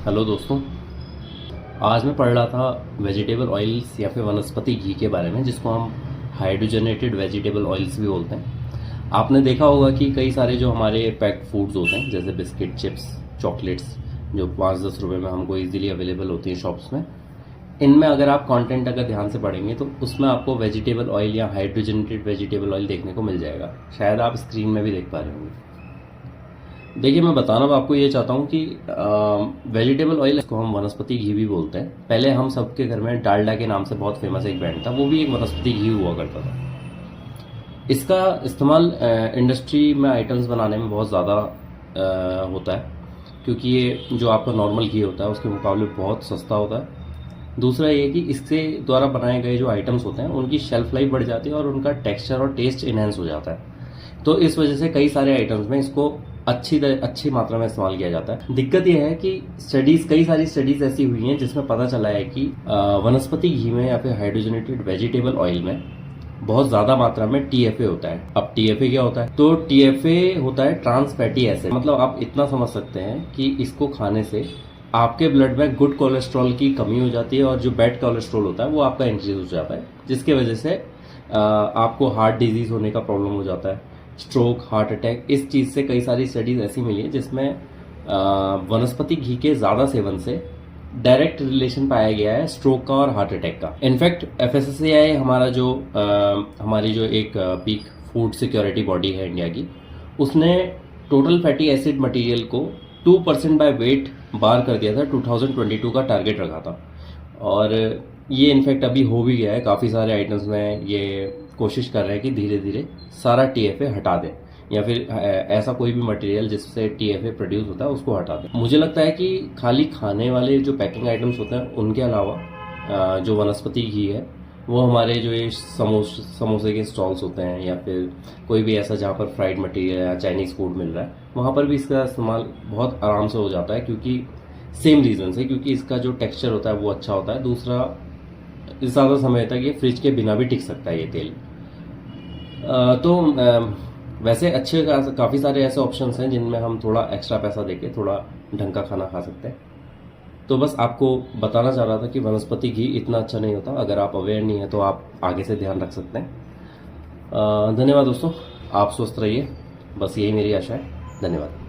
Hello दोस्तों, आज मैं पढ़ रहा था वेजिटेबल ऑयल्स या फिर वनस्पति घी के बारे में, जिसको हम हाइड्रोजनेटेड वेजिटेबल ऑयल्स भी बोलते हैं। आपने देखा होगा कि कई सारे जो हमारे पैक्ड फूड्स होते हैं, जैसे बिस्किट, चिप्स, चॉकलेट्स, जो 5-10 रुपये में हमको इजीली अवेलेबल होती हैं शॉप्स में, इनमें अगर आप कंटेंट अगर ध्यान से पढ़ेंगे तो उसमें आपको वेजिटेबल ऑयल या हाइड्रोजनेटेड वेजिटेबल ऑयल देखने को मिल जाएगा। शायद आप स्क्रीन में भी देख पा रहे होंगे। देखिए, मैं बताना आपको ये चाहता हूँ कि वेजिटेबल ऑयल को हम वनस्पति घी भी बोलते हैं। पहले हम सबके घर में डालडा के नाम से बहुत फेमस एक ब्रांड था, वो भी एक वनस्पति घी हुआ करता था। इसका इस्तेमाल इंडस्ट्री में आइटम्स बनाने में बहुत ज़्यादा होता है, क्योंकि ये जो आपका नॉर्मल घी होता है उसके मुकाबले बहुत सस्ता होता है। दूसरा ये कि इसके द्वारा बनाए गए जो आइटम्स होते हैं उनकी शेल्फ लाइफ बढ़ जाती है और उनका टेक्सचर और टेस्ट इनहेंस हो जाता है। तो इस वजह से कई सारे आइटम्स में इसको अच्छी मात्रा में इस्तेमाल किया जाता है। दिक्कत यह है कि कई सारी स्टडीज ऐसी हुई हैं जिसमें पता चला है कि वनस्पति घी में या फिर हाइड्रोजनेटेड वेजिटेबल ऑयल में बहुत ज्यादा मात्रा में टीएफए होता है। अब टीएफए क्या होता है? तो टीएफए होता है ट्रांस फैटी एसिड। मतलब आप इतना समझ सकते हैं कि इसको खाने से आपके ब्लड में गुड कोलेस्ट्रॉल की कमी हो जाती है और जो बैड कोलेस्ट्रॉल होता है वो आपका इंक्रीज हो जाता है, जिसके वजह से आपको हार्ट डिजीज होने का प्रॉब्लम हो जाता है, स्ट्रोक, हार्ट अटैक। इस चीज से कई सारी स्टडीज ऐसी मिली है जिसमें वनस्पति घी के ज्यादा सेवन से डायरेक्ट रिलेशन पाया गया है स्ट्रोक का और हार्ट अटैक का। इनफैक्ट FSSAI हमारी जो एक पीक फूड सिक्योरिटी बॉडी है इंडिया की, उसने टोटल फैटी एसिड मटेरियल को 2% बाय वेट बार कर दिया था। 2022 का टारगेट रखा था और ये इनफैक्ट अभी हो भी गया है। काफ़ी सारे आइटम्स में ये कोशिश कर रहे हैं कि धीरे धीरे सारा टीएफए हटा दें या फिर ऐसा कोई भी मटेरियल जिससे टीएफए प्रोड्यूस होता है उसको हटा दें। मुझे लगता है कि खाली खाने वाले जो पैकिंग आइटम्स होते हैं उनके अलावा जो वनस्पति घी है वो हमारे जो ये समोसे के स्टॉल्स होते हैं या फिर कोई भी ऐसा जहाँ पर फ्राइड मटेरियल या चाइनीज फूड मिल रहा है, वहाँ पर भी इसका इस्तेमाल बहुत आराम से हो जाता है, क्योंकि सेम रीजन से, क्योंकि इसका जो टेक्सचर होता है वो अच्छा होता है। दूसरा, ज़्यादा समय तक ये फ्रिज के बिना भी टिक सकता है ये तेल। वैसे अच्छे काफ़ी सारे ऐसे ऑप्शंस हैं जिनमें हम थोड़ा एक्स्ट्रा पैसा देके थोड़ा ढंग का खाना खा सकते हैं। तो बस आपको बताना चाह रहा था कि वनस्पति घी इतना अच्छा नहीं होता। अगर आप अवेयर नहीं है तो आप आगे से ध्यान रख सकते हैं। धन्यवाद दोस्तों, आप स्वस्थ रहिए, बस यही मेरी आशा है। धन्यवाद।